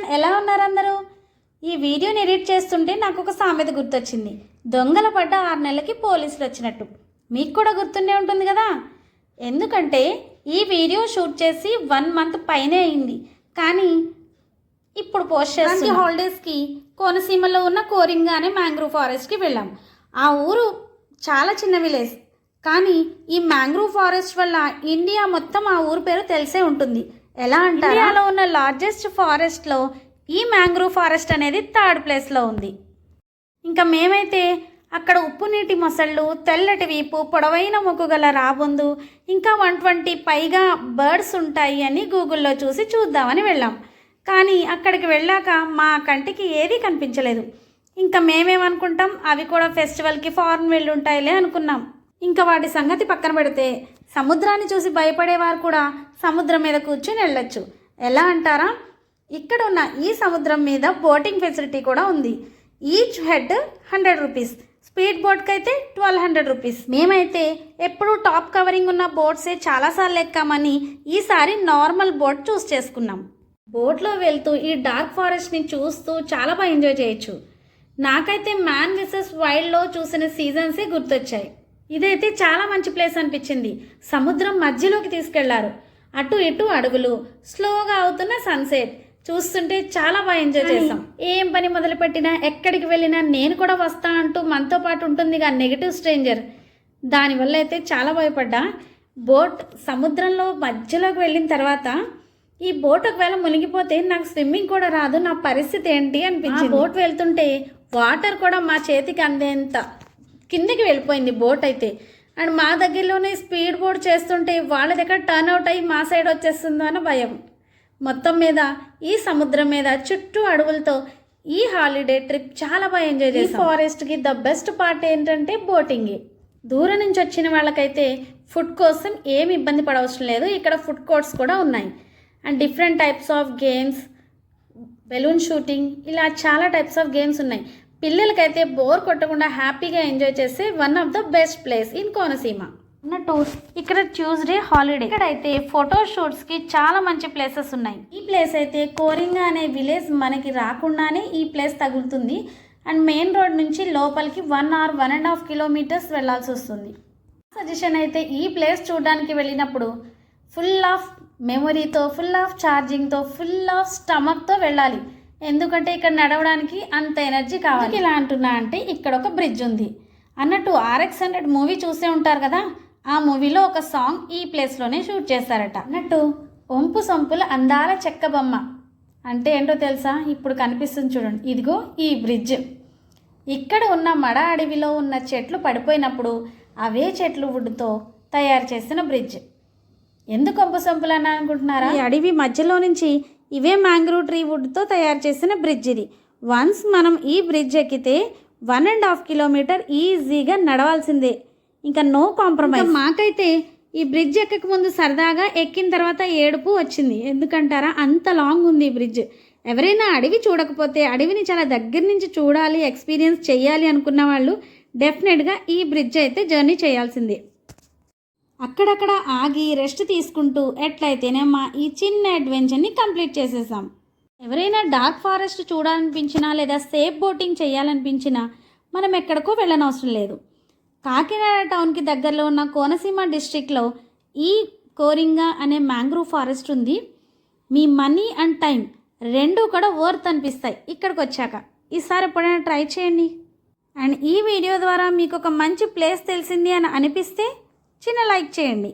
Everyone, ఎలా ఉన్నారు అందరూ? ఈ వీడియోని ఎడిట్ చేస్తుంటే నాకు ఒక సామెత గుర్తొచ్చింది. దొంగల పడ్డ 6 నెలలకి పోలీసులు వచ్చినట్టు. మీకు కూడా గుర్తుండే ఉంటుంది కదా. ఎందుకంటే ఈ వీడియో షూట్ చేసి 1 మంత్ పైనే అయింది. కానీ ఇప్పుడు పోస్ట్ చేసి హాలిడేస్కి కోనసీమలో ఉన్న కోరింగ అనే మ్యాంగ్రూవ్ ఫారెస్ట్కి వెళ్ళాం. ఆ ఊరు చాలా చిన్న విలేజ్, కానీ ఈ మ్యాంగ్రూవ్ ఫారెస్ట్ వల్ల ఇండియా మొత్తం ఆ ఊరు పేరు తెలిసే ఉంటుంది. ఎలా అంటే ఇండియాలో ఉన్న లార్జెస్ట్ ఫారెస్ట్లో ఈ మ్యాంగ్రూవ్ ఫారెస్ట్ అనేది 3rd ప్లేస్లో ఉంది. ఇంకా మేమైతే అక్కడ ఉప్పు నీటి మొసళ్ళు, తెల్లటి వీపు, పొడవైన ముక్కు గల రాబొందు, ఇంకా 120 పైగా బర్డ్స్ ఉంటాయి అని గూగుల్లో చూసి చూద్దామని వెళ్ళాం. కానీ అక్కడికి వెళ్ళాక మా కంటికి ఏదీ కనిపించలేదు. ఇంకా మేమేమనుకుంటాం, అవి కూడా ఫెస్టివల్కి ఫారెన్ వెళ్ళి ఉంటాయిలే అనుకున్నాం. ఇంకా వాటి సంగతి పక్కన పెడితే సముద్రాన్ని చూసి భయపడేవారు కూడా సముద్రం మీద కూర్చొని వెళ్ళొచ్చు. ఎలా అంటారా, ఇక్కడ ఉన్న ఈ సముద్రం మీద బోటింగ్ ఫెసిలిటీ కూడా ఉంది. ఈచ్ హెడ్ 100 రూపీస్, స్పీడ్ బోట్కి అయితే 1200 రూపీస్. మేమైతే ఎప్పుడు టాప్ కవరింగ్ ఉన్న బోట్సే చాలాసార్లు ఎక్కామని ఈసారి నార్మల్ బోట్ చూస్ చేసుకున్నాం. బోట్లో వెళ్తూ ఈ డార్క్ ఫారెస్ట్ని చూస్తూ చాలా బాగా ఎంజాయ్ చేయొచ్చు. నాకైతే మ్యాన్ విసెస్ వైల్డ్లో చూసిన సీజన్సే గుర్తొచ్చాయి. ఇదైతే చాలా మంచి ప్లేస్ అనిపించింది. సముద్రం మధ్యలోకి తీసుకెళ్లారు. అటు ఇటు అడవులు, స్లోగా అవుతున్న సన్సెట్ చూస్తుంటే చాలా బాగా ఎంజాయ్ చేసాం. ఏం పని మొదలుపెట్టినా, ఎక్కడికి వెళ్ళినా నేను కూడా వస్తా అంటూ మనతో పాటు ఉంటుందిగా నెగిటివ్ స్ట్రేంజర్. దానివల్ల అయితే చాలా భయపడ్డా. బోట్ సముద్రంలో మధ్యలోకి వెళ్ళిన తర్వాత ఈ బోట్ ఒకవేళ మునిగిపోతే నాకు స్విమ్మింగ్ కూడా రాదు, నా పరిస్థితి ఏంటి అనిపించింది. బోట్ వెళ్తుంటే వాటర్ కూడా మా చేతికి అందేంత కిందకి వెళ్ళిపోయింది బోట్ అయితే. అండ్ మా దగ్గరలోనే స్పీడ్ బోట్ చేస్తుంటే వాళ్ళ దగ్గర టర్న్ అవుట్ అయ్యి మా సైడ్ వచ్చేస్తుందో అని భయం. మొత్తం మీద ఈ సముద్రం మీద చుట్టూ అడవులతో ఈ హాలిడే ట్రిప్ చాలా బాగా ఎంజాయ్ చేసాం. ఈ ఫారెస్ట్కి ద బెస్ట్ పార్ట్ ఏంటంటే బోటింగే. దూరం నుంచి వచ్చిన వాళ్ళకైతే ఫుడ్ కోసం ఏమి ఇబ్బంది పడవసరం లేదు. ఇక్కడ ఫుడ్ కోర్ట్స్ కూడా ఉన్నాయి. And different types of games, balloon shooting, ఇలా చాలా టైప్స్ ఆఫ్ గేమ్స్ ఉన్నాయి. పిల్లలకైతే బోర్ కొట్టకుండా హ్యాపీగా ఎంజాయ్ చేసే one of the best place in Konaseema. అన్నట్టు ఇక్కడ ట్యూస్డే హాలిడే. ఇక్కడైతే ఫోటో షూట్స్కి చాలా మంచి ప్లేసెస్ ఉన్నాయి. ఈ ప్లేస్ అయితే కోరింగ అనే విలేజ్ మనకి రాకుండానే ఈ ప్లేస్ తగులుతుంది. అండ్ మెయిన్ రోడ్ నుంచి లోపలికి 1 or 1.5 కిలోమీటర్స్ వెళ్ళాల్సి వస్తుంది. సజెషన్ అయితే ఈ ప్లేస్ చూడడానికి వెళ్ళినప్పుడు ఫుల్ ఆఫ్ మెమొరీతో, ఫుల్ ఆఫ్ ఛార్జింగ్తో, ఫుల్ ఆఫ్ స్టమక్తో వెళ్ళాలి. ఎందుకంటే ఇక్కడ నడవడానికి అంత ఎనర్జీ కావాలి. ఇలా అంటున్నా అంటే ఇక్కడ ఒక బ్రిడ్జ్ ఉంది అన్నట్టు. RX100 మూవీ చూసే ఉంటారు కదా, ఆ మూవీలో ఒక సాంగ్ ఈ ప్లేస్లోనే షూట్ చేశారట. అన్నట్టు ఒంపు సొంపుల అందాల చెక్క బొమ్మ అంటే ఏంటో తెలుసా? ఇప్పుడు కనిపిస్తుంది చూడండి, ఇదిగో ఈ బ్రిడ్జ్. ఇక్కడ ఉన్న మడ అడవిలో ఉన్న చెట్లు పడిపోయినప్పుడు అవే చెట్లు వుడ్తో తయారు చేసిన బ్రిడ్జ్. ఎందుకు ఒంపు సొంపులు అని అనుకుంటున్నారా? ఈ అడవి మధ్యలో నుంచి ఇవే మ్యాంగ్రూవ్ ట్రీ వుడ్తో తయారు చేసిన బ్రిడ్జ్ ఇది. వన్స్ మనం ఈ బ్రిడ్జ్ ఎక్కితే 1.5 కిలోమీటర్ ఈజీగా నడవాల్సిందే, ఇంకా నో కాంప్రమైజ్. మాకైతే ఈ బ్రిడ్జ్ ఎక్కక ముందు సరదాగా, ఎక్కిన తర్వాత ఏడుపు వచ్చింది. ఎందుకంటారా, అంత లాంగ్ ఉంది ఈ బ్రిడ్జ్. ఎవరైనా అడవి చూడకపోతే, అడవిని చాలా దగ్గర నుంచి చూడాలి, ఎక్స్పీరియన్స్ చేయాలి అనుకున్న వాళ్ళు డెఫినెట్గా ఈ బ్రిడ్జ్ అయితే జర్నీ చేయాల్సిందే. అక్కడక్కడ ఆగి రెస్ట్ తీసుకుంటూ ఎట్లయితేనే మా ఈ చిన్న అడ్వెంచర్ని కంప్లీట్ చేసేసాం. ఎవరైనా డార్క్ ఫారెస్ట్ చూడాలనిపించినా లేదా సేఫ్ బోటింగ్ చేయాలనిపించినా మనం ఎక్కడికో వెళ్ళనవసరం లేదు. కాకినాడ టౌన్కి దగ్గరలో ఉన్న కోనసీమ డిస్ట్రిక్ట్లో ఈ కోరింగ అనే మ్యాంగ్రూవ్ ఫారెస్ట్ ఉంది. మీ మనీ అండ్ టైం రెండూ కూడా వర్త్ అనిపిస్తాయి ఇక్కడికి వచ్చాక. ఈసారి ఎప్పుడైనా ట్రై చేయండి. అండ్ ఈ వీడియో ద్వారా మీకు ఒక మంచి ప్లేస్ తెలిసింది అని అనిపిస్తే చిన్న లైక్ చేయండి.